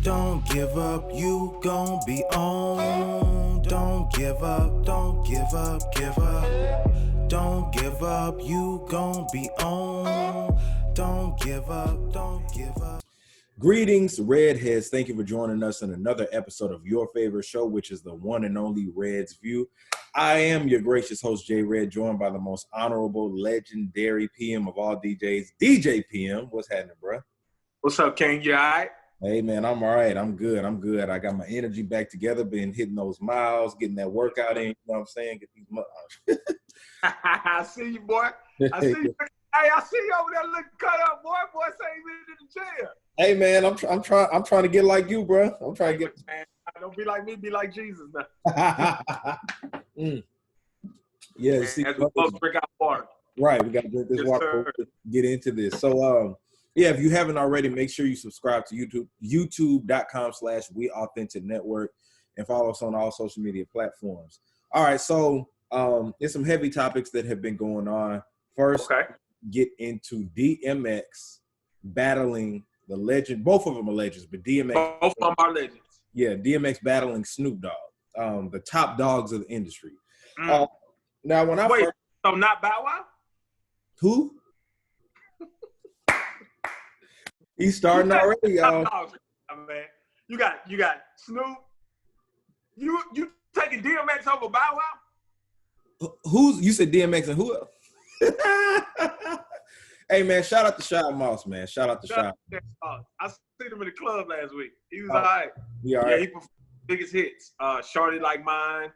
Don't give up, you gon' be on. Don't give up, don't give up, give up. Don't give up, you gon' be on. Don't give up, don't give up. Greetings, Redheads. Thank you for joining us in another episode of your favorite show, which is the one and only Red's View. I am your gracious host, J Red, joined by the most honorable, legendary PM of all DJs, DJ PM. What's happening, bro? What's up, King? You all right? Hey, man, I'm all right. I'm good. I got my energy back together, been hitting those miles, getting that workout in, you know what I'm saying? Get these I see you, boy. I see you. Hey, I see you over there looking cut up, boy. Boy, say you been in the jail. Hey, man, I'm trying to get like you, bro. I'm trying to get. Man, don't be like me. Be like Jesus now. Yeah, Man, see, as we both drink out water. Right, we got to drink this Yes, water sir. to get into this. So, yeah, if you haven't already, make sure you subscribe to YouTube, youtube.com/WeAuthenticNetwork, and follow us on all social media platforms. All right, so there's some heavy topics that have been going on. First, get into DMX battling the legend. Both of them are legends, but DMX. Both of them are legends. Yeah, DMX battling Snoop Dogg, the top dogs of the industry. Now, when I Wait, first, so not Bow Wow? who? He's starting already, y'all. Man, you got Snoop. You taking DMX over Bow Wow? You said DMX and who else? Hey, man, shout out to Shy Moss, man. Shout out to Shy. I seen him in the club last week. He was all right. He all Yeah, right? he performed biggest hits. Shorty Like Mine,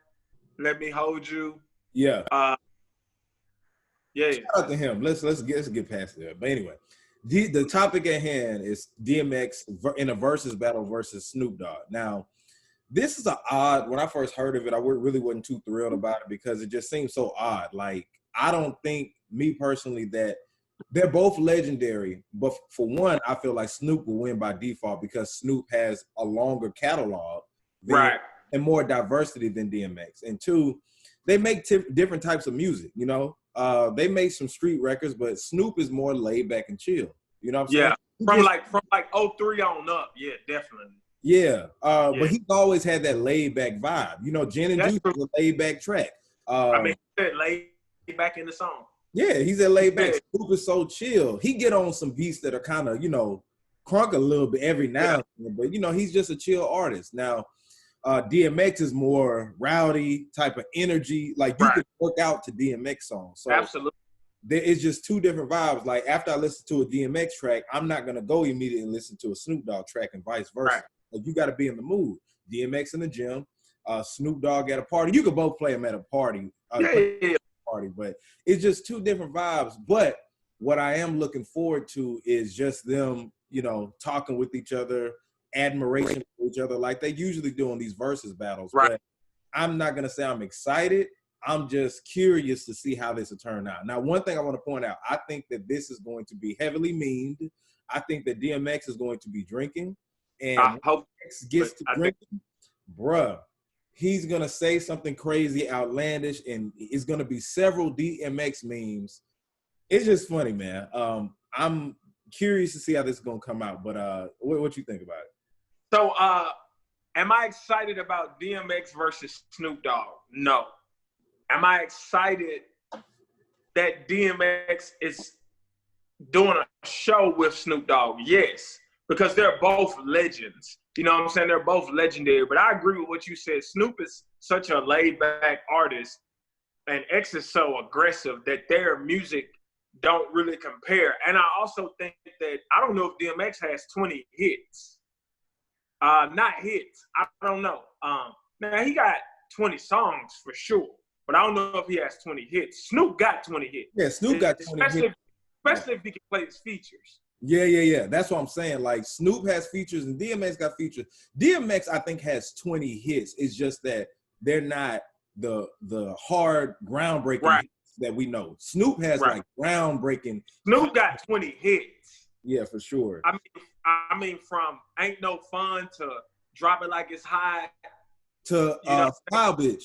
Let Me Hold You. Yeah. Yeah. Shout out to him. Let's get past that. But anyway, the topic at hand is DMX in a versus battle versus Snoop Dogg. Now, this is when I first heard of it, I really wasn't too thrilled about it because it just seemed so odd. Like, I don't think, me personally, that they're both legendary. But for one, I feel like Snoop will win by default because Snoop has a longer catalog and more diversity than DMX. And two, they make different types of music, you know? They make some street records, but Snoop is more laid back and chill. You know what I'm saying? From like 03 on up. Yeah, definitely. Yeah. But he's always had that laid back vibe. You know, Gin and Juice is a laid back track. He said laid back in the song. Yeah, he's a laid back. Snoop is so chill. He get on some beats that are kind of, crunk a little bit every now and then, but he's just a chill artist. Now, DMX is more rowdy type of energy. Like, you could work out to DMX songs. So absolutely. It's just two different vibes. Like, after I listen to a DMX track, I'm not gonna go immediately and listen to a Snoop Dogg track and vice versa. Right. Like, you got to be in the mood. DMX in the gym, Snoop Dogg at a party. You could both play them at a party. Party, but it's just two different vibes. But what I am looking forward to is just them, talking with each other, admiration for each other, like they usually do in these versus battles. Right. But I'm not gonna say I'm excited. I'm just curious to see how this will turn out. Now, one thing I want to point out, I think that this is going to be heavily memed. I think that DMX is going to be drinking, and I hope DMX gets to drinking, bruh. He's going to say something crazy, outlandish, and it's going to be several DMX memes. It's just funny, man. I'm curious to see how this is going to come out, but what you think about it? So, am I excited about DMX versus Snoop Dogg? No. Am I excited that DMX is doing a show with Snoop Dogg? Yes, because they're both legends. You know what I'm saying? They're both legendary. But I agree with what you said. Snoop is such a laid-back artist, and X is so aggressive that their music don't really compare. And I also think that, I don't know if DMX has 20 hits. Not hits. I don't know. Now, he got 20 songs for sure, but I don't know if he has 20 hits. Snoop got 20 hits. Yeah, Snoop got 20 hits. Especially if he can play his features. Yeah. That's what I'm saying. Like, Snoop has features and DMX got features. DMX, I think, has 20 hits. It's just that they're not the hard, groundbreaking hits that we know. Snoop has like groundbreaking. Snoop got 20 hits. Yeah, for sure. I mean, from Ain't No Fun to Drop It Like It's Hot. To Smile Bitch.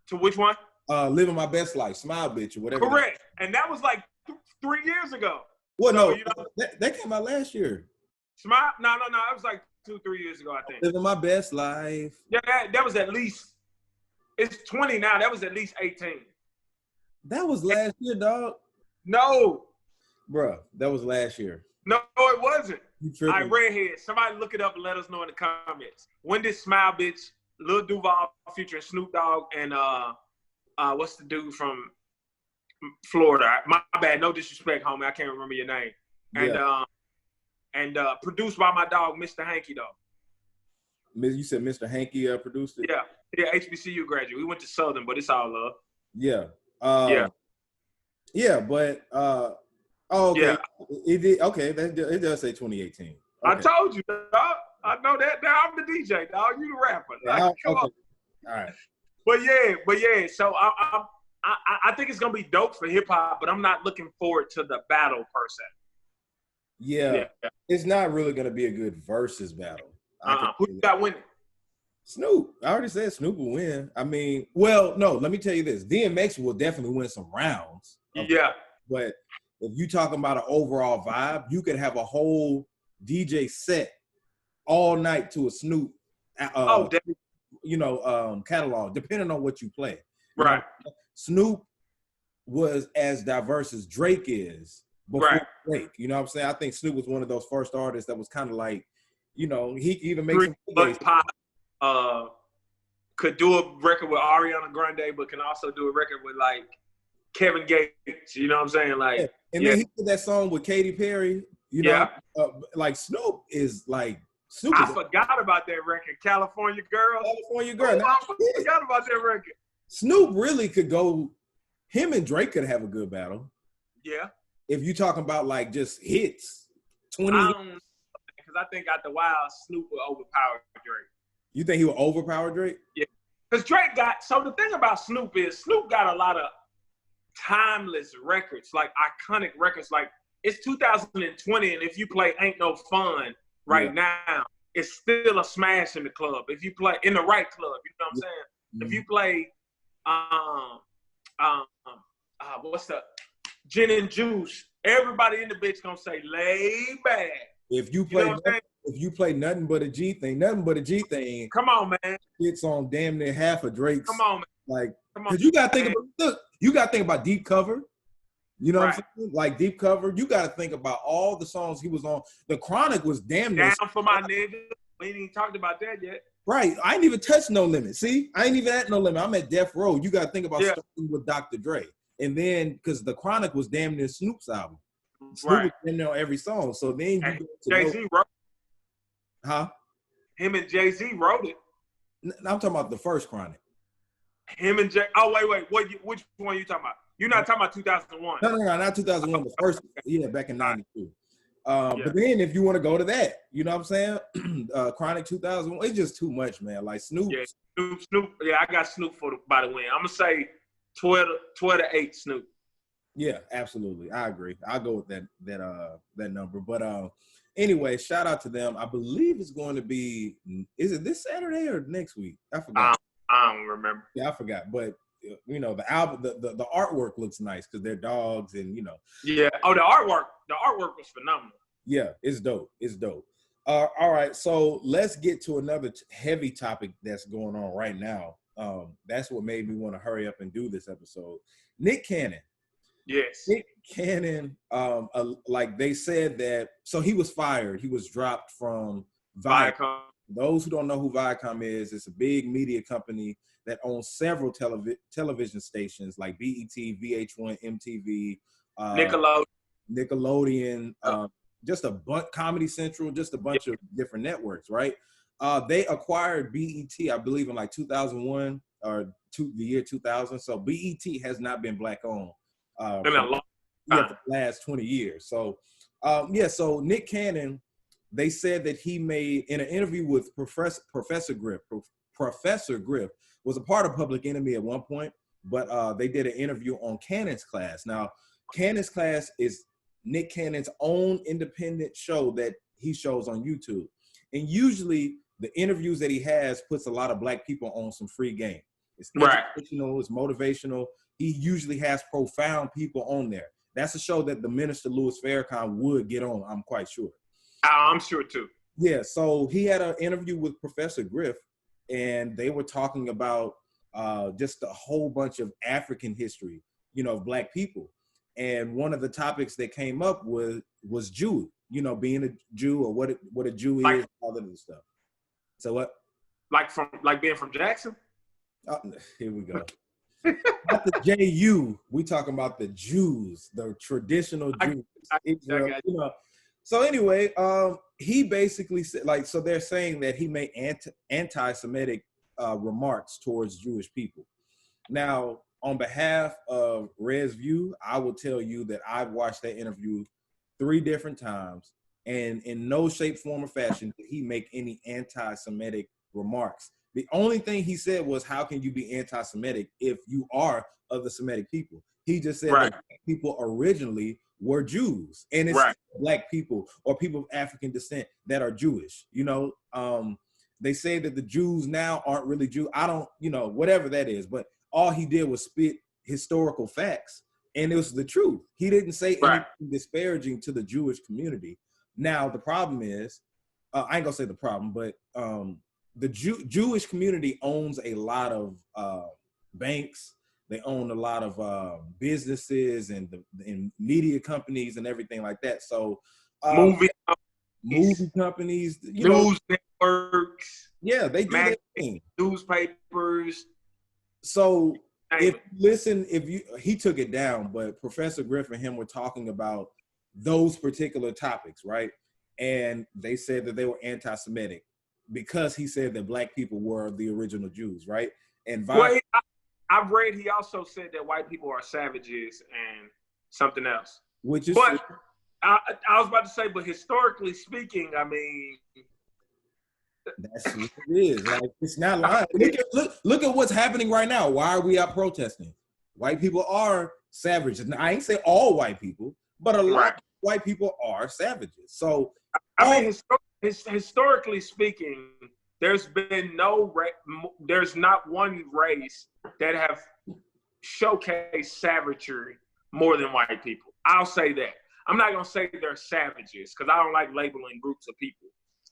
To which one? Living My Best Life, Smile Bitch, or whatever. Correct. And that was like 3 years ago. Well, so, no, that came out last year. Smile? No. That was like 2-3 years ago, I think. Living my best life. Yeah, that was at least. It's 20 now. That was at least 18. That was last year, dog. No. Bruh, that was last year. No, it wasn't. You All tripping. right, Redhead. Somebody look it up and let us know in the comments. When did Smile Bitch, Lil Duval featuring Snoop Dogg and what's the dude from Florida? My bad, no disrespect, homie. I can't remember your name. And produced by my dog, Mr. Hanky, though. You said Mr. Hanky produced it? Yeah, HBCU graduate. We went to Southern, but it's all love. Yeah. Yeah, but okay. Yeah. It did. Okay, it does say 2018. Okay. I told you, dog. I know that. Now I'm the DJ, dog. You the rapper. Yeah, Like, come on. All right. But yeah. So I think it's gonna be dope for hip hop, but I'm not looking forward to the battle per se. Yeah. It's not really gonna be a good versus battle. Who you got winning? Snoop. I already said Snoop will win. I mean, well, no. Let me tell you this: DMX will definitely win some rounds. Yeah. But if you talking about an overall vibe, you could have a whole DJ set all night to a Snoop. Definitely. Catalog, depending on what you play. Right. Snoop was as diverse as Drake is before Right. Drake. You know what I'm saying? I think Snoop was one of those first artists that was kind of like, he could even make some Pop, could do a record with Ariana Grande, but can also do a record with like Kevin Gates. You know what I'm saying? Like, yeah. And then he did that song with Katy Perry. Like Snoop is like. I forgot about that record, California Girl. California Girl. I forgot about that record. Snoop really could go. Him and Drake could have a good battle. Yeah. If you talking about like just hits, 20. Because I think after a while, Snoop will overpower Drake. You think he will overpower Drake? Yeah. Because Drake got. So the thing about Snoop is Snoop got a lot of timeless records, like iconic records. Like it's 2020, and if you play "Ain't No Fun" right now, it's still a smash in the club. If you play in the right club, you know what I'm saying? Mm-hmm. If you play, what's the Gin and Juice? Everybody in the bitch gonna say "lay back." If you play nothing but a G thing, come on, man. It's on damn near half of Drake's. Come on, man. Like, come on, because you gotta think about you gotta think about Deep Cover. You know what I'm saying? Like Deep Cover, you gotta think about all the songs he was on. The Chronic was damn near down for my nigga. We ain't even talked about that yet. Right. I ain't even touched No Limit. See, I ain't even at No Limit. I'm at Death Row. You gotta think about starting with Dr. Dre. And then because the Chronic was damn near Snoop's album. Snoop was in there on every song. So then you go to Jay-Z wrote it. Huh? Him and Jay-Z wrote it. I'm talking about the first Chronic. Him and Jay. Oh, wait. Which one are you talking about? You're not talking about 2001. No, not 2001. The first, back in 92. But then if you want to go to that, you know what I'm saying? Chronic 2001, it's just too much, man. Like Snoop. Yeah, Snoop. Yeah, I got Snoop by the win. I'm going to say 12-8 Snoop. Yeah, absolutely. I agree. I'll go with that number. But anyway, shout out to them. I believe it's going to be, is it this Saturday or next week? I forgot. I don't remember. Yeah, I forgot. But the album, the artwork looks nice because they're dogs and Yeah. Oh, the artwork was phenomenal. Yeah, it's dope. All right, so let's get to another heavy topic that's going on right now. That's what made me want to hurry up and do this episode. Nick Cannon. Yes. Nick Cannon, like they said that, so he was fired. He was dropped from Viacom. Those who don't know who Viacom is, it's a big media company that owns several television stations like BET, VH1, MTV, Nickelodeon, just a bunch, Comedy Central, just a bunch of different networks, right? They acquired BET, I believe, in like 2001 or the year 2000. So BET has not been black owned for the last 20 years. So, so Nick Cannon, they said that he made, in an interview with Professor Griff was a part of Public Enemy at one point, but they did an interview on Cannon's Class. Now, Cannon's Class is Nick Cannon's own independent show that he shows on YouTube. And usually the interviews that he has puts a lot of black people on some free game. It's educational, it's motivational. He usually has profound people on there. That's a show that the Minister Louis Farrakhan would get on, I'm quite sure. I'm sure too. Yeah, so he had an interview with Professor Griff, and they were talking about just a whole bunch of African history, of Black people. And one of the topics that came up was Jew, being a Jew or what a Jew is, all that other stuff. So what? Like being from Jackson? Oh, here we go. Not the JU. We talking about the Jews, the traditional Jews. So anyway, he basically said, so they're saying that he made anti-Semitic remarks towards Jewish people. Now, on behalf of Red's View, I will tell you that I've watched that interview 3 different times, and in no shape, form, or fashion did he make any anti-Semitic remarks. The only thing he said was, how can you be anti-Semitic if you are of the Semitic people? He just said that people originally were Jews, and it's Black people or people of African descent that are Jewish. They say that the Jews now aren't really Jew. I don't, whatever that is, but all he did was spit historical facts, and it was the truth. He didn't say anything disparaging to the Jewish community. Now, the problem is, I ain't gonna say the problem, but the Jewish community owns a lot of banks. They own a lot of businesses and media companies and everything like that. So movie companies, news networks. Yeah, they do that thing. Newspapers. So he took it down, but Professor Griff and him were talking about those particular topics, right? And they said that they were anti-Semitic because he said that Black people were the original Jews, right? And I've read he also said that white people are savages and something else. Which is but I was about to say, but historically speaking, I mean, that's what it is. Like, it's not lying. Look at what's happening right now. Why are we out protesting? White people are savages. Now, I ain't say all white people, but a lot of white people are savages. So I mean, historically speaking, there's not one race that have showcased savagery more than white people. I'll say that. I'm not gonna say they're savages because I don't like labeling groups of people.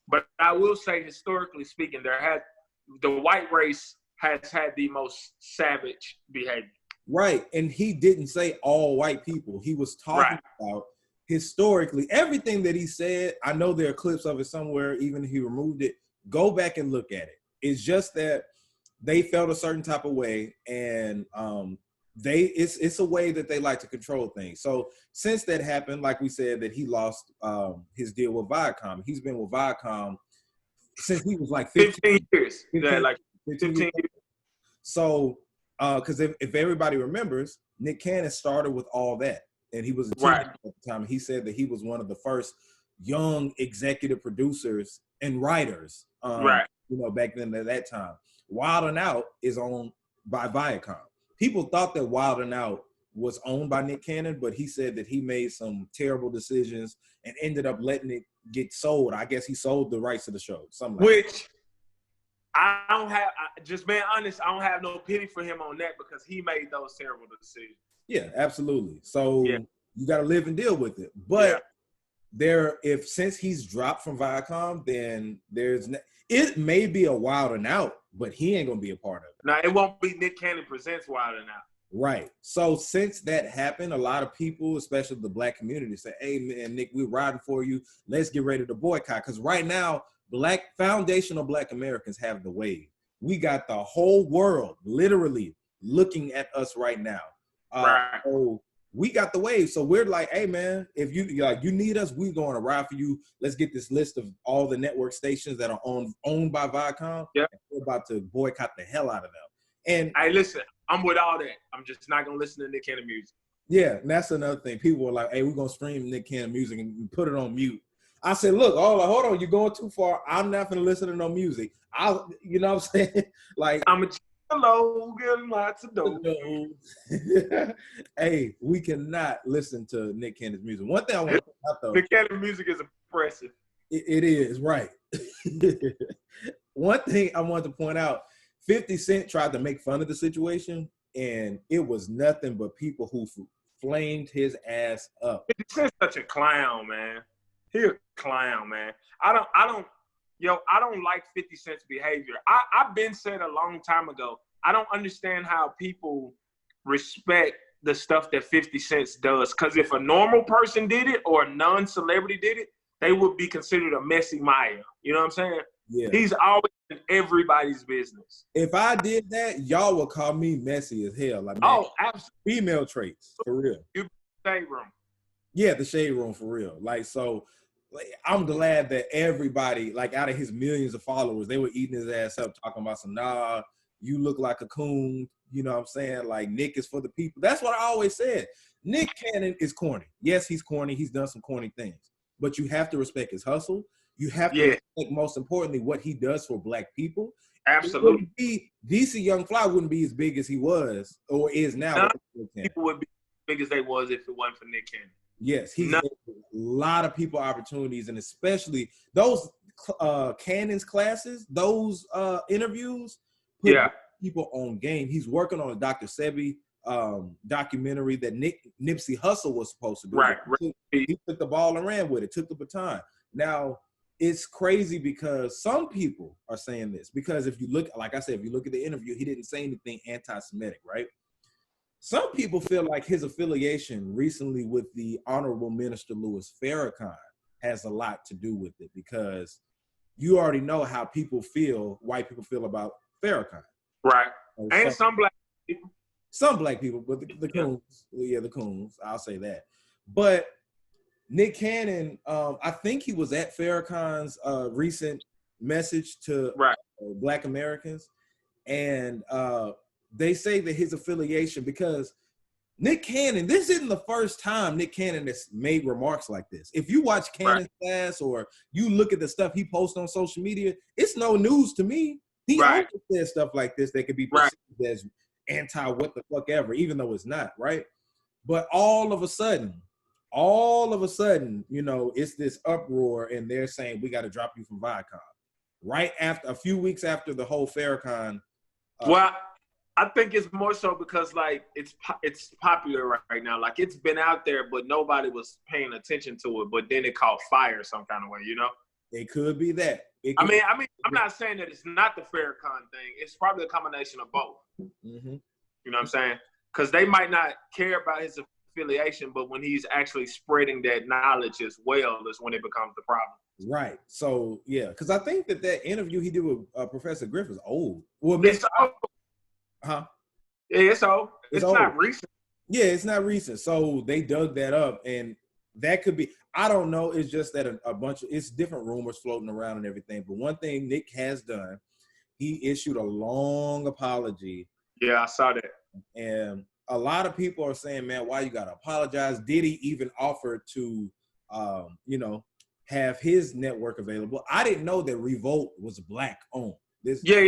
But I will say, historically speaking, the white race has had the most savage behavior. Right, and he didn't say all white people. He was talking about historically everything that he said. I know there are clips of it somewhere, even if he removed it. Go back and look at it. It's just that they felt a certain type of way, and it's a way that they like to control things. So since that happened, like we said, that he lost his deal with Viacom. He's been with Viacom since he was like 15 years. 15 years. So, because if everybody remembers, Nick Cannon started with all that, and he was a teenager at the time. He said that he was one of the first young executive producers and writers, back then at that time. Wild 'N Out is owned by Viacom. People thought that Wild 'N Out was owned by Nick Cannon, but he said that he made some terrible decisions and ended up letting it get sold. I guess he sold the rights to the show. Which I don't have, just being honest, I don't have no pity for him on that because he made those terrible decisions. Yeah, absolutely. So you got to live and deal with it. But since he's dropped from Viacom, then it may be a Wild 'N Out, but he ain't gonna be a part of it. Now it won't be Nick Cannon presents Wild 'N Out. Right. So since that happened, a lot of people, especially the Black community, say, "Hey man, Nick, we're riding for you. Let's get ready to boycott." Because right now, foundational Black Americans have the wave. We got the whole world literally looking at us right now. So we got the wave. So we're like, hey man, if you need us, we're going to ride for you. Let's get this list of all the network stations that are owned by Viacom. Yeah. We're about to boycott the hell out of them. And hey, listen, I'm with all that. I'm just not gonna listen to Nick Cannon music. Yeah, and that's another thing. People were like, hey, we're gonna stream Nick Cannon music and put it on mute. I said, look, hold on, you're going too far. I'm not gonna listen to no music. You know what I'm saying? Like, I'm a hello, getting lots of dough. Hey, we cannot listen to Nick Cannon's music. One thing I want to point out, though, Nick Cannon music is impressive. It is, right. One thing I wanted to point out, 50 Cent tried to make fun of the situation, and it was nothing but people who flamed his ass up. 50 Cent's such a clown, man. He a clown, man. I don't like 50 Cent's behavior. I've been said a long time ago, I don't understand how people respect the stuff that 50 Cent does. Because if a normal person did it or a non-celebrity did it, they would be considered a messy Maya. You know what I'm saying? Yeah. He's always in everybody's business. If I did that, y'all would call me messy as hell. Like, man, Oh, absolutely. female traits, for real. You shade room. Yeah, the shade room, for real. Like, so like, I'm glad that everybody, like, out of his millions of followers, they were eating his ass up, talking about some, nah, you look like a coon. You know what I'm saying? Like, Nick is for the people. That's what I always said. Nick Cannon is corny. Yes, he's corny. He's done some corny things. But you have to respect his hustle. You have to respect, most importantly, what he does for black people. Absolutely. DC Young Fly wouldn't be as big as he was or is now. People would be as big as they was if it wasn't for Nick Cannon. Yes, he's given a lot of people opportunities, and especially those Cannon's classes, those interviews, put people on game. He's working on a Dr. Sebi documentary that Nipsey Hussle was supposed to do. Right. He took the ball and ran with it, took the baton. Now, it's crazy because some people are saying this because if you look, like I said, if you look at the interview, he didn't say anything anti-Semitic, right? Some people feel like his affiliation recently with the Honorable Minister Louis Farrakhan has a lot to do with it because you already know how white people feel about Farrakhan. Right. And some black people. Some black people, but the coons, the coons, I'll say that. But Nick Cannon, I think he was at Farrakhan's recent message to Black Americans, and they say that his affiliation, because Nick Cannon, this isn't the first time Nick Cannon has made remarks like this. If you watch Cannon's class or you look at the stuff he posts on social media, it's no news to me. He always says stuff like this that could be perceived as anti what the fuck ever, even though it's not, right? But all of a sudden, you know, it's this uproar and they're saying we got to drop you from Viacom. Right after, a few weeks after the whole Farrakhan. Well, I think it's more so because like it's popular right now. Like it's been out there, but nobody was paying attention to it. But then it caught fire some kind of way, you know? It could be that. I mean, I'm not saying that it's not the Farrakhan thing. It's probably a combination of both. Mm-hmm. You know what I'm saying? Because they might not care about his affiliation, but when he's actually spreading that knowledge as well is when it becomes the problem. Right. So, yeah, because I think that interview he did with Professor Griff is old. Well, it's old. Huh? Yeah, it's old. It's not recent. Yeah, it's not recent. So they dug that up, and that could be, I don't know. It's just that a bunch of, it's different rumors floating around and everything. But one thing Nick has done, he issued a long apology. Yeah, I saw that. And a lot of people are saying, man, why you got to apologize? Did he even offer to, you know, have his network available? I didn't know that Revolt was black owned. Yeah.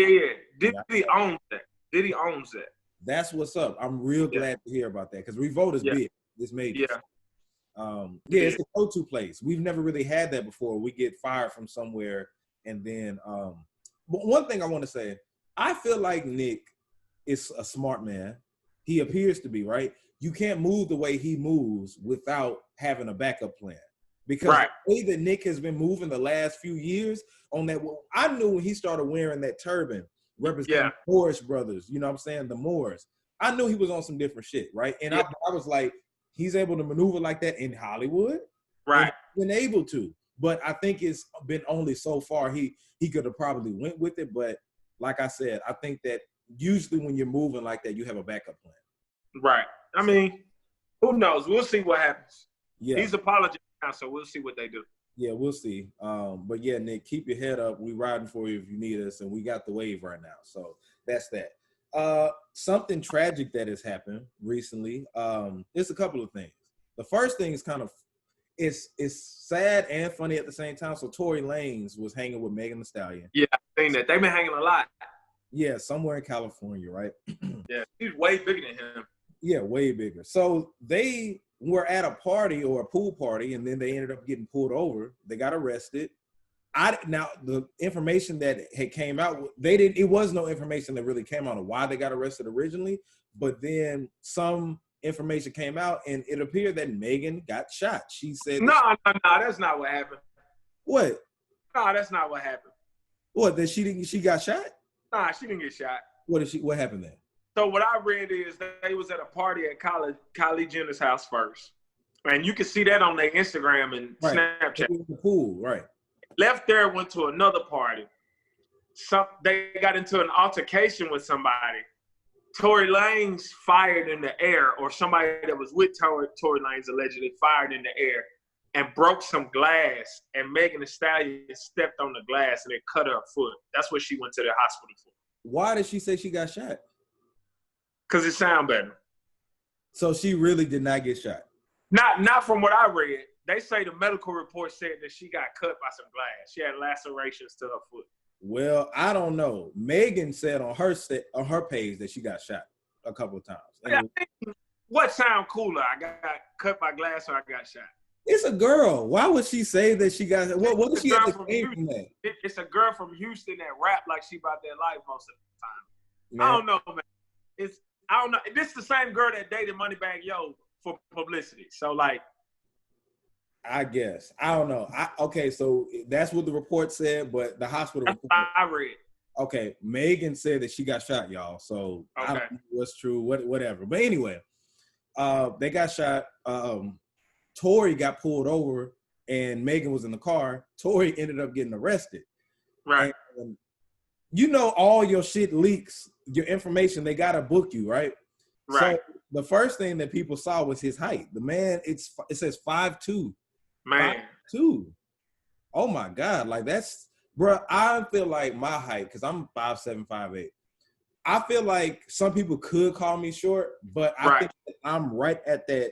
Diddy owns that. Diddy owns that. That's what's up. I'm real glad to hear about that because Revolt is big. It's major. It's the go-to place. We've never really had that before. We get fired from somewhere, and then. But one thing I want to say, I feel like Nick is a smart man. He appears to be, right? You can't move the way he moves without having a backup plan. Because the way that Nick has been moving the last few years on that, I knew when he started wearing that turban, representing Moorish brothers, you know what I'm saying? The Moors. I knew he was on some different shit, right? And I was like, he's able to maneuver like that in Hollywood. Right. Been able to. But I think it's been only so far he could have probably went with it. But like I said, I think that usually when you're moving like that, you have a backup plan. Right. I mean, who knows? We'll see what happens. Yeah. He's apologizing now, so we'll see what they do. Yeah, we'll see. But yeah, Nick, keep your head up. We riding for you if you need us, and we got the wave right now. So that's that. Something tragic that has happened recently. It's a couple of things. The first thing is kind of it's sad and funny at the same time. So Tory Lanez was hanging with Megan Thee Stallion. Yeah, I've seen that. They've been hanging a lot. Yeah, somewhere in California, right? Yeah, he's way bigger than him. Yeah, way bigger. So they were at a party or a pool party, and then they ended up getting pulled over. They got arrested. Now the information that had came out, it was no information that really came out of why they got arrested originally, but then some information came out, and it appeared that Megan got shot. She said, No, that's not what happened. What? No, that's not what happened. What? That she got shot? Nah, she didn't get shot. What happened then? So what I read is they was at a party at Kylie Jenner's house first. And you can see that on their Instagram and Snapchat. In the pool, right. Left there, went to another party. They got into an altercation with somebody. Tory Lanez fired in the air, or somebody that was with Tory Lanez allegedly fired in the air and broke some glass, and Megan Thee Stallion stepped on the glass and it cut her foot. That's what she went to the hospital for. Why did she say she got shot? Because it sound better. So she really did not get shot? Not from what I read. They say the medical report said that she got cut by some glass. She had lacerations to her foot. Well, I don't know. Megan said on her page that she got shot a couple of times. Yeah, what sound cooler? I got cut by glass or I got shot? It's a girl. Why would she say that she got? What does she have to gain from that? It's a girl from Houston that rap like she about their life most of the time. Man. I don't know, man. I don't know. This is the same girl that dated Moneybagg Yo for publicity. So like, I guess I don't know. Okay, so that's what the report said, but the hospital report, I read. Okay, Megan said that she got shot, y'all. So I don't know what's true, whatever. But anyway, they got shot. Tory got pulled over, and Megan was in the car. Tory ended up getting arrested. Right. And you know, all your shit leaks, your information. They gotta book you, right? Right. So the first thing that people saw was his height. The man, it says 5'2". Man. 5'2". Oh my God. Like that's, bro, I feel like my height, because I'm 5'7", 5'8". I feel like some people could call me short, but I think that I'm right at that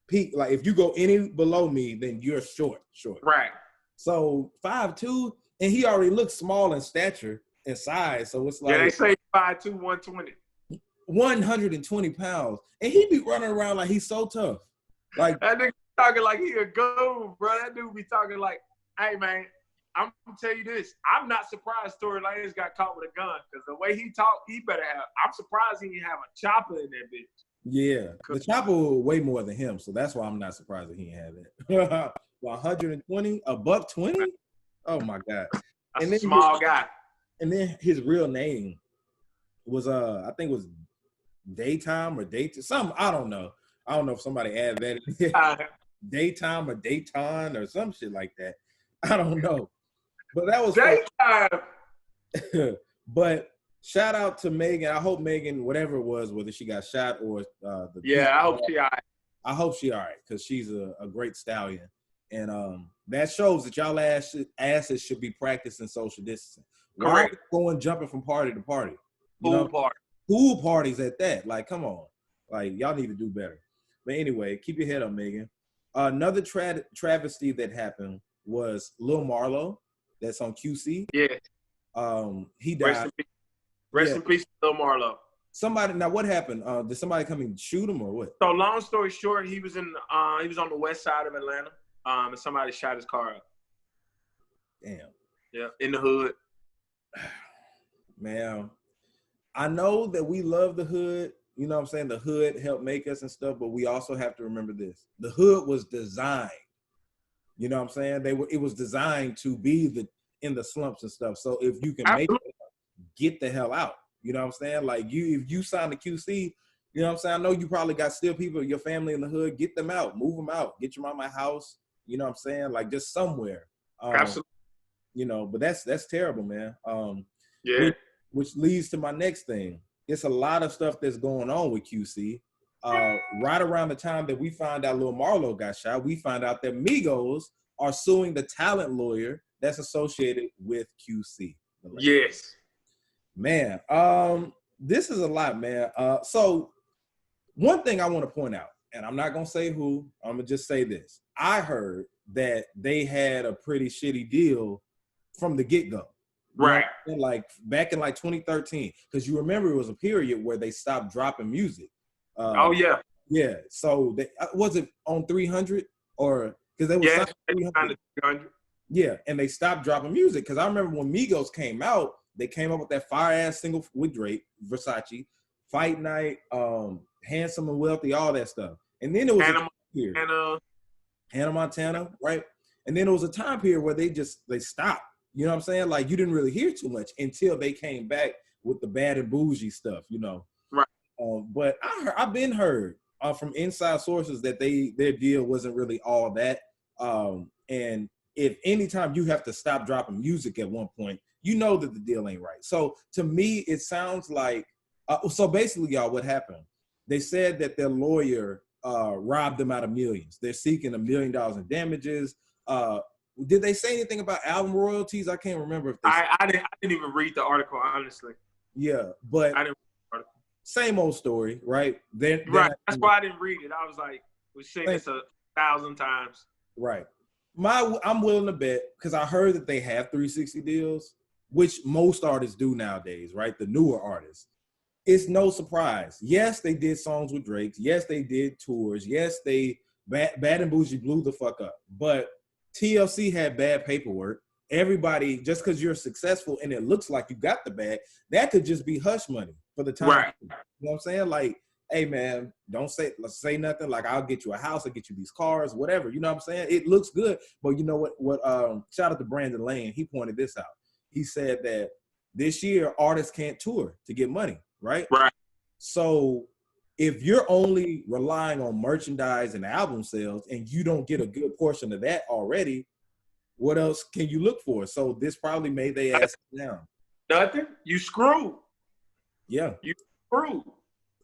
peak. Like if you go any below me, then you're short. Right. So 5'2", and he already looks small in stature and size. So it's like, yeah, they say 5'2", 120. 120 pounds. And he be running around like he's so tough. Like that nigga talking like he a goon, bro. That dude be talking like, hey man, I'm gonna tell you this. I'm not surprised Tory Lanez got caught with a gun, because the way he talk, he better have. I'm surprised he didn't have a chopper in that bitch. Yeah, the chopper will weigh more than him, so that's why I'm not surprised that he had that. 120, $120. Oh my God! And then small guy. And then his real name was I think it was Daytime or Dayton, something. I don't know if somebody added that. Daytime or Dayton or some shit like that. I don't know. But that was Daytime. But shout out to Megan. I hope Megan, whatever it was, whether she got shot or I hope she all right. I hope she all right, because she's a great stallion. And that shows that y'all asses should be practicing social distancing. Why are you going jumping from party to party? Pool parties at that. Like, come on. Like, y'all need to do better. But anyway, keep your head up, Megan. Another travesty that happened was Lil Marlo. That's on QC. Yeah. He died. Rest in peace, Lil Marlo. Now what happened? Did somebody come and shoot him or what? So long story short, he was on the west side of Atlanta. And somebody shot his car up. Damn. Yeah, in the hood. Man, I know that we love the hood. You know what I'm saying? The hood helped make us and stuff, but we also have to remember this. The hood was designed. You know what I'm saying? It was designed to be in the slumps and stuff. So if you can make it, get the hell out. You know what I'm saying? Like if you sign the QC, you know what I'm saying? I know you probably got still people, your family in the hood. Get them out, move them out, get your mama house. You know what I'm saying? Like just somewhere. Absolutely. You know, but that's terrible, man. Yeah. Which leads to my next thing. It's a lot of stuff that's going on with QC. Right around the time that we find out Lil Marlo got shot, we find out that Migos are suing the talent lawyer that's associated with QC. Yes. Man, this is a lot, man. So one thing I want to point out, and I'm not going to say who, I'm going to just say this. I heard that they had a pretty shitty deal from the get-go. Right. Like back in like 2013, because you remember it was a period where they stopped dropping music. Oh yeah. Yeah. So was it on 300 or because they were 300? Yeah, and they stopped dropping music because I remember when Migos came out, they came up with that fire ass single with Drake, Versace, Fight Night, Handsome and Wealthy, all that stuff. And then it was Hannah Montana, right? And then it was a time period where they stopped. You know what I'm saying? Like, you didn't really hear too much until they came back with the Bad and Bougie stuff, you know. Right. But I've been heard from inside sources that their deal wasn't really all that. And if anytime you have to stop dropping music at one point, you know that the deal ain't right. So to me, it sounds like, so basically, y'all, what happened? They said that their lawyer robbed them out of millions. They're seeking $1 million in damages. Did they say anything about album royalties? I can't remember if they I didn't even read the article, honestly. Yeah, but I didn't read the article. Same old story, right? Right. That's why I didn't read it. I was like, we've seen this 1,000 times. Right. I'm willing to bet, because I heard that they have 360 deals, which most artists do nowadays, right? The newer artists. It's no surprise. Yes, they did songs with Drake. Yes, they did tours. Yes, Bad and Bougie blew the fuck up. But TLC had bad paperwork. Everybody, just because you're successful and it looks like you got the bag, that could just be hush money for the time. Right. You know what I'm saying? Like, hey man, don't say nothing. Like, I'll get you a house, I'll get you these cars, whatever. You know what I'm saying? It looks good. But you know what shout out to Brandon Lane, he pointed this out. He said that this year artists can't tour to get money, right? Right. So if you're only relying on merchandise and album sales and you don't get a good portion of that already, what else can you look for? So this probably made their ass down. Nothing. You screwed. Yeah. You screwed.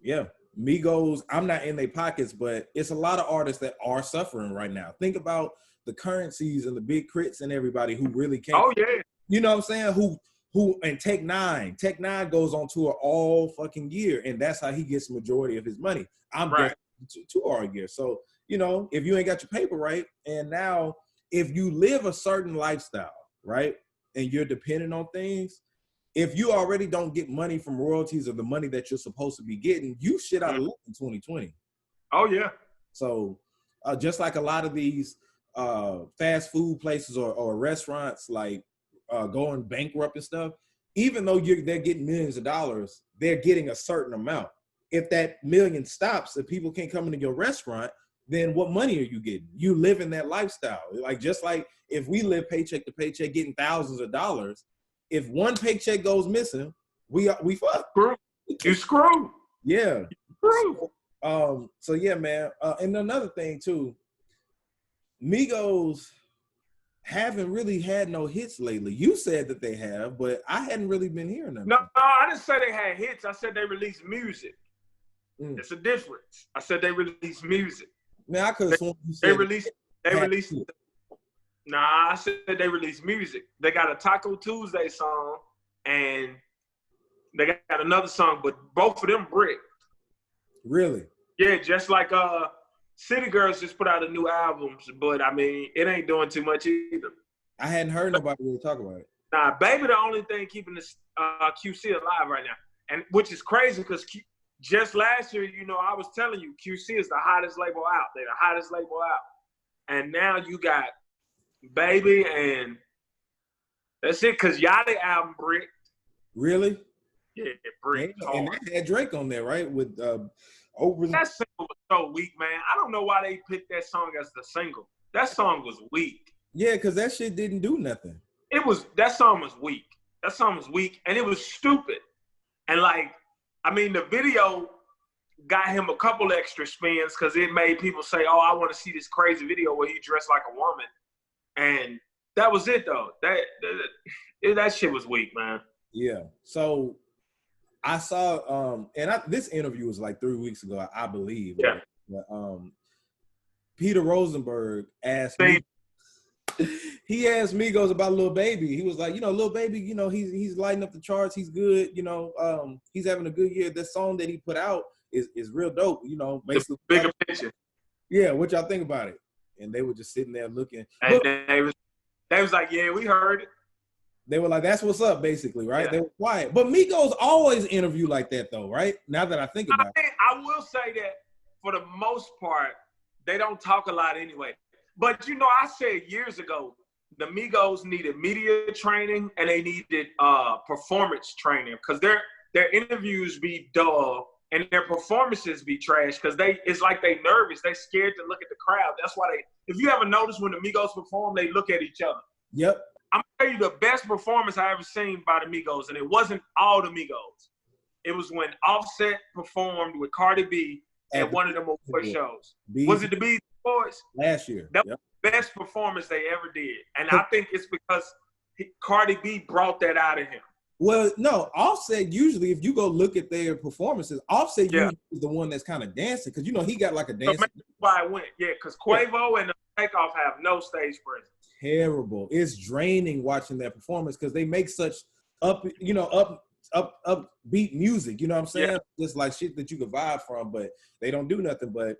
Yeah. Migos, I'm not in their pockets, but it's a lot of artists that are suffering right now. Think about the Currencies and the Big Crits and everybody who really can't. Oh, yeah. You know what I'm saying? And Tech Nine. Tech Nine goes on tour all fucking year, and that's how he gets the majority of his money. I'm right. just tour all year. So, you know, if you ain't got your paper right, and now if you live a certain lifestyle, right, and you're dependent on things, if you already don't get money from royalties or the money that you're supposed to be getting, you shit out of luck in 2020. Oh, yeah. So just like a lot of these fast food places or restaurants, like going bankrupt and stuff, even though they're getting millions of dollars, they're getting a certain amount. If that million stops, if people can't come into your restaurant, then what money are you getting? You live in that lifestyle. Like, just like if we live paycheck to paycheck getting thousands of dollars, if one paycheck goes missing, we fuck. You screwed. Yeah. You screwed. So yeah, man. And another thing too, Migos haven't really had no hits lately. You said that they have, but I hadn't really been hearing them. No, I didn't say they had hits. I said they released music. It's a difference. I said they released music. Man, I could have sworn you said they released. Nah, I said they released music. They got a Taco Tuesday song, and they got another song, but both of them brick. Really? Yeah, just like City Girls just put out a new album, but I mean, it ain't doing too much either. I hadn't heard nobody really talk about it. Nah, Baby the only thing keeping this QC alive right now, and which is crazy because just last year, you know, I was telling you, QC is the hottest label out. They're the hottest label out, and now you got Baby, and that's it, because Yachty album brick. Really? Yeah, brick. And they had Drake on there, right? With over. That single was so weak, man. I don't know why they picked that song as the single. That song was weak. Yeah, because that shit didn't do nothing. That song was weak. That song was weak, and it was stupid. And like, I mean, the video got him a couple extra spins because it made people say, "Oh, I want to see this crazy video where he dressed like a woman." And that was it, though. That shit was weak, man. Yeah. So I saw, this interview was like 3 weeks ago, I believe. Yeah. But, Peter Rosenberg asked me. He asked Migos about Lil Baby. He was like, Lil Baby, he's lighting up the charts. He's good. He's having a good year. The song that he put out is real dope. Basically. The bigger picture. Yeah. What y'all think about it? And they were just sitting there looking. And they was like, yeah, we heard it. They were like, that's what's up, basically, right? Yeah. They were quiet. But Migos always interview like that, though, right? Now that I think about it. I will say that for the most part, they don't talk a lot anyway. But, I said years ago, the Migos needed media training and they needed performance training because their interviews be dull and their performances be trash because it's like they nervous. They scared to look at the crowd. That's why if you ever notice when the Migos perform, they look at each other. Yep. I'm gonna tell you the best performance I ever seen by the Migos, and it wasn't all the Migos. It was when Offset performed with Cardi B at one of them award shows. Was it the BET Awards? Last year. That was the best performance they ever did. And I think it's because Cardi B brought that out of him. Well, no, Offset usually, if you go look at their performances, Offset usually is the one that's kind of dancing because, he got like a dance. So that's why I went. Yeah, because Quavo and the Takeoff have no stage presence. Terrible. It's draining watching that performance because they make such upbeat music. You know what I'm saying? Yeah. Just like shit that you could vibe from, but they don't do nothing. But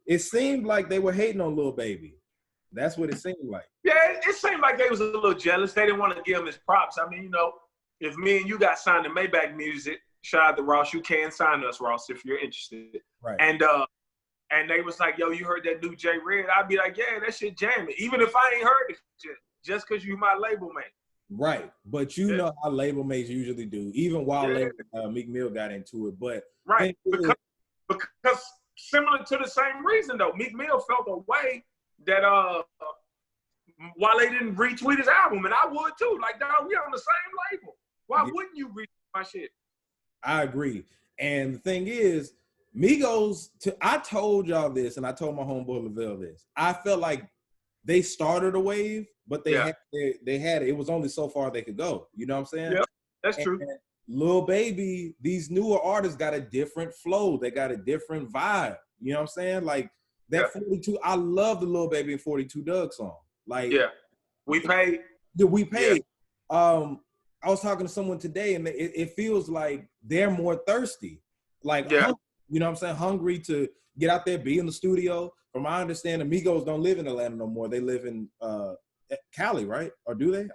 it seemed like they were hating on Lil Baby. That's what it seemed like. Yeah, it seemed like they was a little jealous. They didn't want to give him his props. I mean, if me and you got signed to Maybach Music, shout out to Ross, you can sign us, Ross, if you're interested. Right. And they was like, yo, you heard that new J Red? I'd be like, yeah, that shit jamming. Even if I ain't heard it just because you my label mate. Right. But you know how label mates usually do. Even while Meek Mill got into it. But right. Because similar to the same reason, though. Meek Mill felt a way that while they didn't retweet his album, and I would too. Like, dog, we on the same label. Why wouldn't you retweet my shit? I agree. And the thing is, Migos, I told y'all this, and I told my homeboy Lavelle this. I felt like they started a wave, but they had it was only so far they could go. You know what I'm saying? Yeah, that's true. Lil Baby, these newer artists got a different flow. They got a different vibe. You know what I'm saying? Like that 42. I love the Lil Baby and 42 Dugg song. Like we paid. We paid. Yeah. I was talking to someone today, and it feels like they're more thirsty. Like you know what I'm saying? Hungry to get out there, be in the studio. From my understanding, Migos don't live in Atlanta no more. They live in Cali, right? Or do they?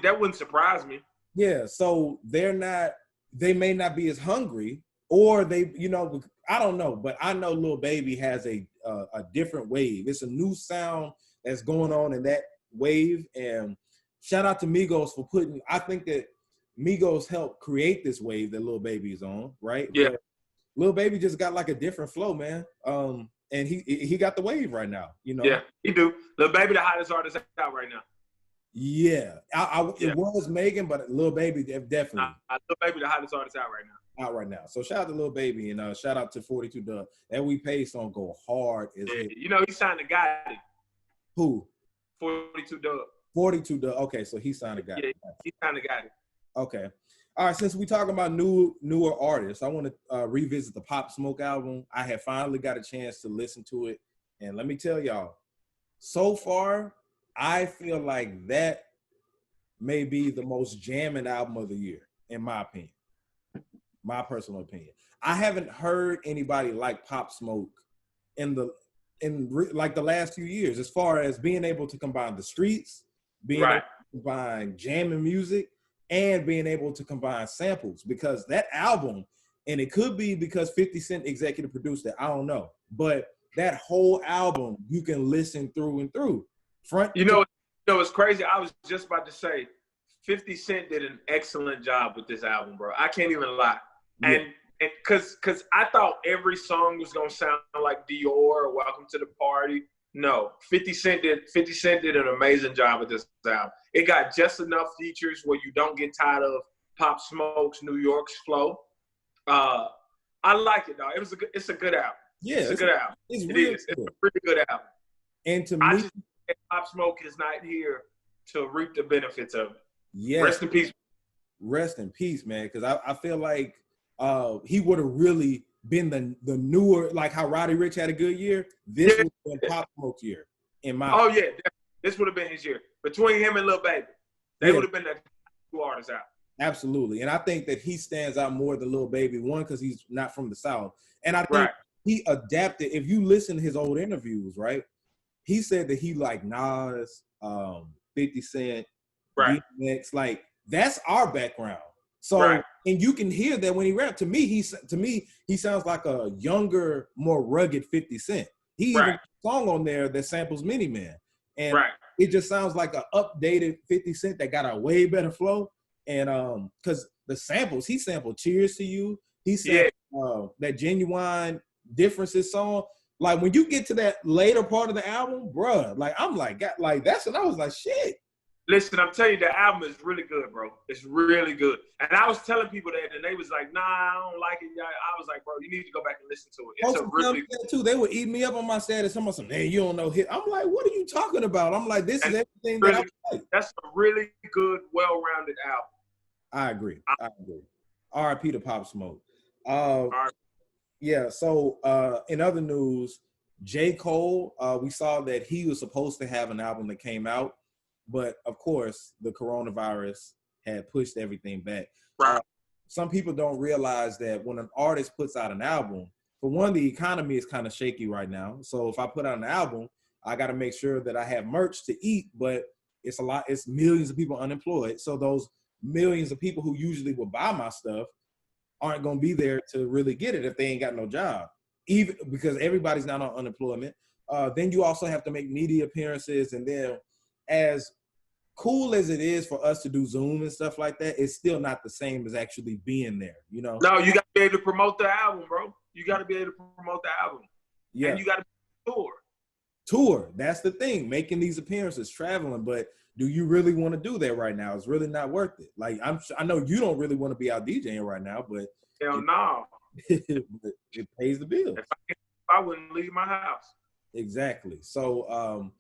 That wouldn't surprise me. Yeah, so they may not be as hungry, or they, I don't know, but I know Lil Baby has a different wave. It's a new sound that's going on in that wave, and shout out to Migos for I think that Migos helped create this wave that Lil Baby is on, right? Yeah. But Lil Baby just got like a different flow, man. And he got the wave right now, Yeah, he do. Lil Baby, the hottest artist out right now. Yeah, it was Megan, but Lil Baby definitely. Lil Baby, the hottest artist out right now. So shout out to Lil Baby and shout out to 42 Dugg. That We Pay song go hard. He signed a guy. Who? 42 Dugg. 42 Dugg. Okay, so he signed a guy. Yeah, he signed a guy. Okay. All right, since we talking about newer artists, I want to revisit the Pop Smoke album. I have finally got a chance to listen to it. And let me tell y'all, so far, I feel like that may be the most jamming album of the year, in my opinion. My personal opinion. I haven't heard anybody like Pop Smoke in the last few years, as far as being able to combine the streets, being able to combine jamming music, and being able to combine samples, because that album, and it could be because 50 Cent executive produced it, I don't know, but that whole album you can listen through and through. It's crazy. I was just about to say, 50 Cent did an excellent job with this album, bro. I can't even lie. Yeah. And because I thought every song was gonna sound like Dior or Welcome to the Party. No, 50 Cent did an amazing job with this album. It got just enough features where you don't get tired of Pop Smoke's New York's flow. I like it, dog. It's a good album. Yeah, it's a good album. It's a really good album. And to me, Pop Smoke is not here to reap the benefits of it. Yeah. Rest in peace. Rest in peace, man. Because I feel like he would have really been the newer, like how Roddy Ricch had a good year. This would have been Pop Smoke's year, in my opinion. Yeah, this would have been his year. Between him and Lil Baby, they would have been the two artists out. Absolutely. And I think that he stands out more than Lil Baby, one, because he's not from the South. And I think he adapted. If you listen to his old interviews, right, he said that he liked Nas, 50 Cent, DMX, like that's our background. So, and you can hear that when he raps. To me, he sounds like a younger, more rugged 50 Cent. He even has a song on there that samples Mini Man. And it just sounds like an updated 50 Cent that got a way better flow. And because the samples, he sampled Cheers to You. He sampled that Genuine Differences song. Like when you get to that later part of the album, bruh, like I'm like, that's when I was like, shit. Listen, I'm telling you, the album is really good, bro. It's really good. And I was telling people that, and they was like, nah, I don't like it. I was like, bro, you need to go back and listen to it. It's a really good too. They would eat me up on my status. Someone said, man, you don't know hit. I'm like, what are you talking about? I'm like, this is everything really, that I like. That's a really good, well-rounded album. I agree. R.I.P. to Pop Smoke. Yeah, so in other news, J. Cole, we saw that he was supposed to have an album that came out, but of course, the coronavirus had pushed everything back. Right. Some people don't realize that when an artist puts out an album, for one, the economy is kind of shaky right now. So if I put out an album, I got to make sure that I have merch to eat, but it's millions of people unemployed. So those millions of people who usually would buy my stuff aren't going to be there to really get it if they ain't got no job, even because everybody's not on unemployment. Then you also have to make media appearances. And then as cool as it is for us to do Zoom and stuff like that, it's still not the same as actually being there, you know? No, you got to be able to promote the album, bro. You got to be able to promote the album. Yeah. And you got to tour. Tour. That's the thing, making these appearances, traveling. But do you really want to do that right now? It's really not worth it. Like, I know you don't really want to be out DJing right now, but hell no. It pays the bill. If I wouldn't leave my house. Exactly. So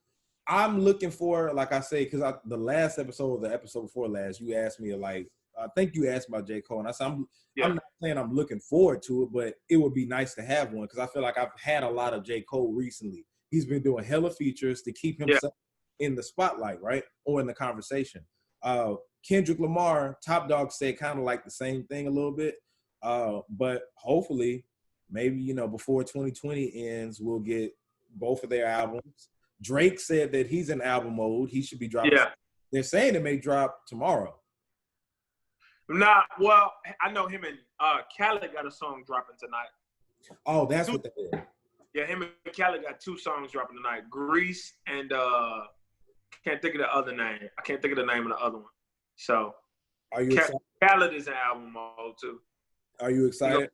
I'm looking for, like I say, because the last episode, the episode before last, you asked me, like, I think you asked about J. Cole, and I said, I'm not saying I'm looking forward to it, but it would be nice to have one because I feel like I've had a lot of J. Cole recently. He's been doing hella features to keep himself in the spotlight, right? Or in the conversation. Kendrick Lamar, Top Dog said kind of like the same thing a little bit. But hopefully, maybe, you know, before 2020 ends, we'll get both of their albums. Drake said that he's in album mode. He should be dropping. Yeah. They're saying it may drop tomorrow. Nah, well, I know him and Khaled got a song dropping tonight. Oh, that's what that is. Yeah, him and Khaled got 2 songs dropping tonight. Grease and can't think of the other name. I can't think of the name of the other one. So are you excited? Khaled is in album mode too. Are you excited? You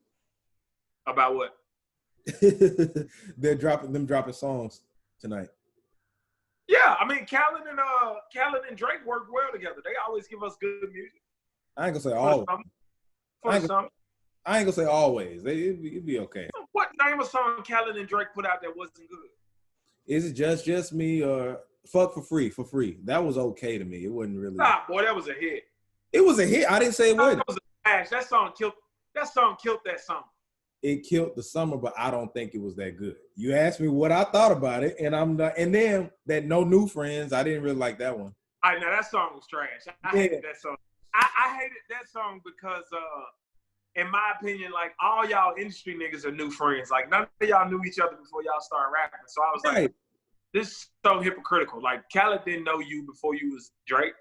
know, about what? They're dropping songs tonight. Yeah, I mean Khaled and Drake work well together. They always give us good music. I ain't gonna say always. I ain't gonna say always. It'd be okay. What name of song Khaled and Drake put out that wasn't good? Is it just me or Fuck for Free? For Free. That was okay to me. It wasn't really. Nah, boy, that was a hit. It was a hit. I didn't say it wasn't. That was a smash. That song killed that summer. It killed the summer, but I don't think it was that good. You asked me what I thought about it, and I'm not. And then that No New Friends, I didn't really like that one. I know that song was trash. I hated that song. I hated that song because, in my opinion, like all y'all industry niggas are new friends. Like none of y'all knew each other before y'all started rapping. So I was like, this is so hypocritical. Like Khaled didn't know you before you was Drake.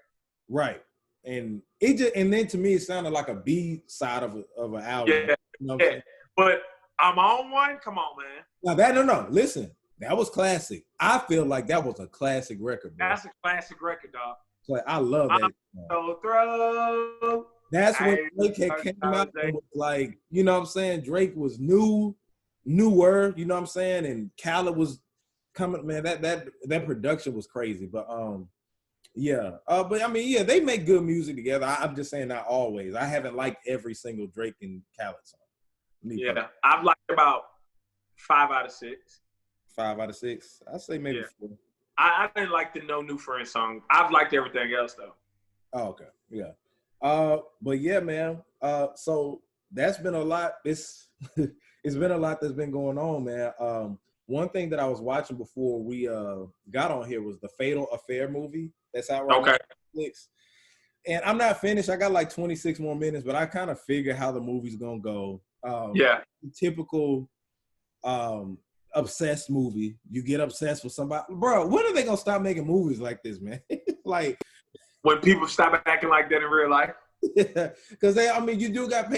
Right. And and then to me it sounded like a B side of an album. Yeah. You know what I'm saying? But I'm on one. Come on, man. Now no. Listen, that was classic. I feel like that was a classic record, bro. That's a classic record, dog. So I love that. So throw. That's when Drake had came out and was like, you know what I'm saying? Drake was newer, you know what I'm saying? And Khaled was coming, man, that production was crazy. But but I mean, yeah, they make good music together. I'm just saying not always. I haven't liked every single Drake and Khaled song. I've liked about 5 out of 6. 5 out of 6? I say maybe 4. I didn't like the No New Friends song. I've liked everything else though. Oh, okay. Yeah. But yeah, man. So that's been a lot. It's been a lot that's been going on, man. One thing that I was watching before we got on here was the Fatal Affair movie that's out right now on Netflix. And I'm not finished. I got like 26 more minutes, but I kind of figure how the movie's gonna go. Typical obsessed movie. You get obsessed with somebody. Bro, when are they gonna stop making movies like this, man? Like when people stop acting like that in real life. Because you do got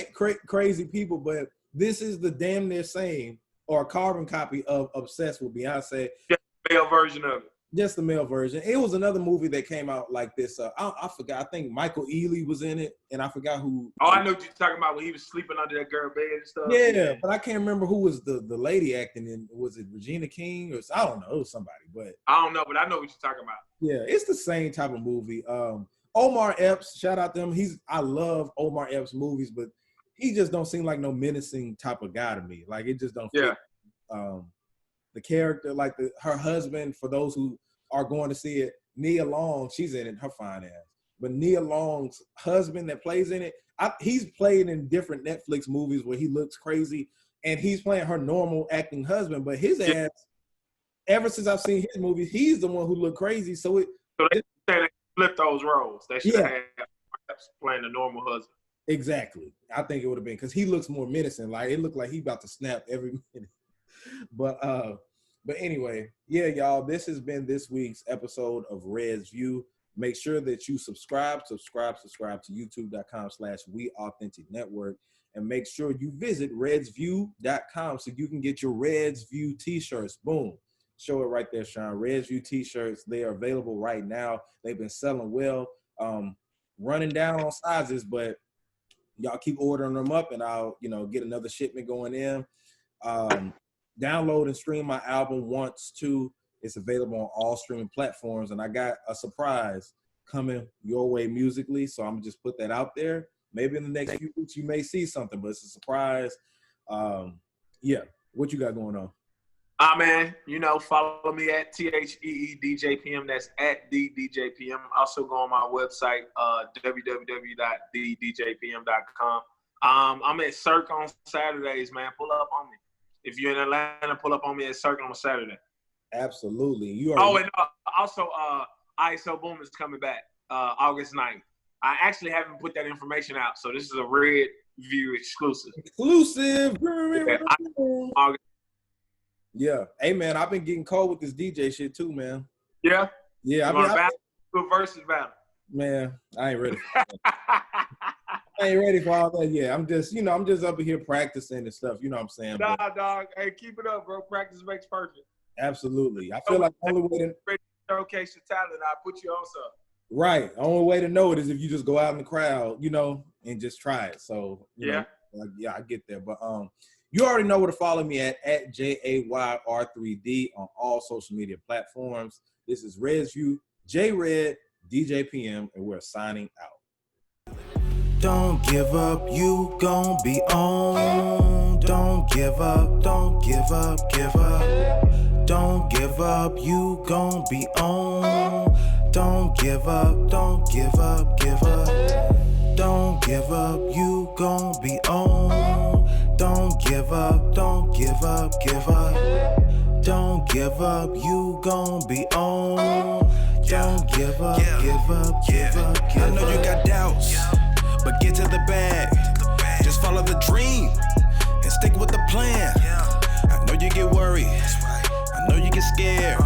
crazy people, but this is the damn near same or a carbon copy of Obsessed with Beyonce. Yeah, male version of it. Just the male version. It was another movie that came out like this. I forgot. I think Michael Ealy was in it, and I forgot who. Oh, I know what you're talking about when he was sleeping under that girl bed and stuff. Yeah, but I can't remember who was the lady acting in. Was it Regina King or I don't know. It was somebody, but I don't know. But I know what you're talking about. Yeah, it's the same type of movie. Omar Epps, shout out to him. I love Omar Epps movies, but he just don't seem like no menacing type of guy to me. Like it just don't fit. The character, like her husband, for those who are going to see it, Nia Long, she's in it, her fine ass. But Nia Long's husband that plays in it, he's played in different Netflix movies where he looks crazy, and he's playing her normal acting husband. But his ass, ever since I've seen his movies, he's the one who looked crazy. So they flip those roles. They should have playing the normal husband. Exactly. I think it would have been because he looks more menacing. Like it looked like he about to snap every minute. But anyway, yeah, y'all, this has been this week's episode of Red's View. Make sure that you subscribe to youtube.com/WeAuthenticNetwork, and make sure you visit redsview.com so you can get your Red's View t-shirts. Boom. Show it right there, Sean. Red's View t-shirts, they are available right now. They've been selling well, running down on sizes, but y'all keep ordering them up and I'll, get another shipment going in. Download and stream my album Once Too. It's available on all streaming platforms, and I got a surprise coming your way musically, so I'm gonna just put that out there. Maybe in the next few weeks you may see something, but it's a surprise. Yeah, what you got going on? Man, follow me at TheeDJPM. That's at TheeDJPM. Also go on my website, www.theedjpm.com. I'm at Cirque on Saturdays, man. Pull up on me. If you're in Atlanta, pull up on me at Cirque on a Saturday. Absolutely. And also ISO Boom is coming back August 9th. I actually haven't put that information out, so this is a Red View exclusive. Yeah. Hey, man, I've been getting cold with this DJ shit too, man. Yeah? Yeah. Battle versus battle. Man, I ain't ready for that. I ain't ready for all that. Yeah, I'm just up here practicing and stuff. You know what I'm saying? Nah, dog. Hey, keep it up, bro. Practice makes perfect. Absolutely. I feel like the only way to showcase your talent, I put you on something. Right. The only way to know it is if you just go out in the crowd, and just try it. So, I get there. But you already know where to follow me at JAYR3D on all social media platforms. This is Red's View, J-Red, DJPM, and we're signing out. Don't give up, you gon' be on. Don't give up, don't give up, give up. Don't give up, you gon' be on. Don't give up, don't give up, give up. Don't give up, you gon' be on. Don't give up, don't give up, give up. Don't give up, you gon' be on. Don't give up, give up, give up, give up. I know you got doubts, but get to the bag. Just follow the dream and stick with the plan. I know you get worried, I know you get scared.